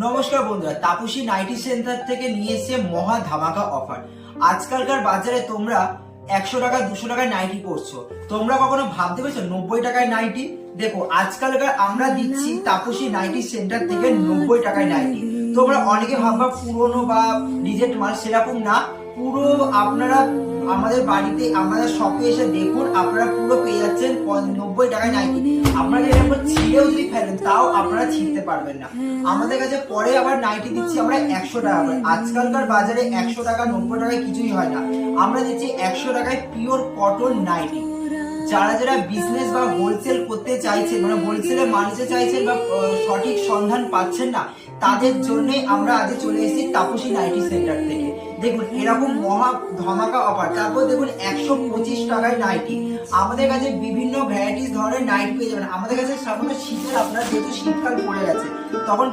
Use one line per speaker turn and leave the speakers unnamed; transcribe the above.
নমস্কার বন্ধুরা, Tapasi nightie centre থেকে নিয়ে এসেছে মহা ধামাকা অফার। আজকালকার বাজারে তোমরা 100 টাকা 200 টাকায় নাইটি করছো, তোমরা কখনো ভাবতে পেরেছো 90 টাকায় নাইটি? দেখো, আজকালকার আমরা দিচ্ছি তাপসী নাইটি সেন্টার থেকে 90 টাকায় নাইটি। তোমরা অনেকে ভাববা পুরনো বা রিজেক্ট মাল, সেরকম না। পুরো আপনারা আমাদের বাড়িতে আমাদের শপে এসে দেখুন, আপনারা পুরো পেয়ে যাচ্ছেন 90 টাকায় নাইটি। আপনারা এরকম ছিঁড়েও যদি ফেলেন তাও আপনারা ছিঁড়তে পারবেন না। আমাদের কাছে পরে আবার নাইটি দিচ্ছি আমরা 100 টাকা করে। আজকালকার বাজারে 100 টাকা 90 টাকায় কিছুই হয় না। আমরা দিচ্ছি 100 টাকায় পিওর কটন নাইটি। যারা যারা বিজনেস বা হোলসেল করতে চাইছেন, মানে হোলসেলে মানতে চাইছেন বা সঠিক সন্ধান পাচ্ছেন না, তাদের জন্য আমরা আজ চলে এসেছি তাপসী নাইটি সেন্টার থেকে। দেখুন এরকম মহা ধামাকা অফার। তারপর দেখুন 125 টাকায় নাইটি। আমাদের কাছে বিভিন্ন ভ্যারাইটিস ধরনের নাইটি পেয়ে যাবেন। আমাদের কাছে সাধারণত শীতের, আপনারা যেহেতু শীতকাল পড়ে গেছে, তখন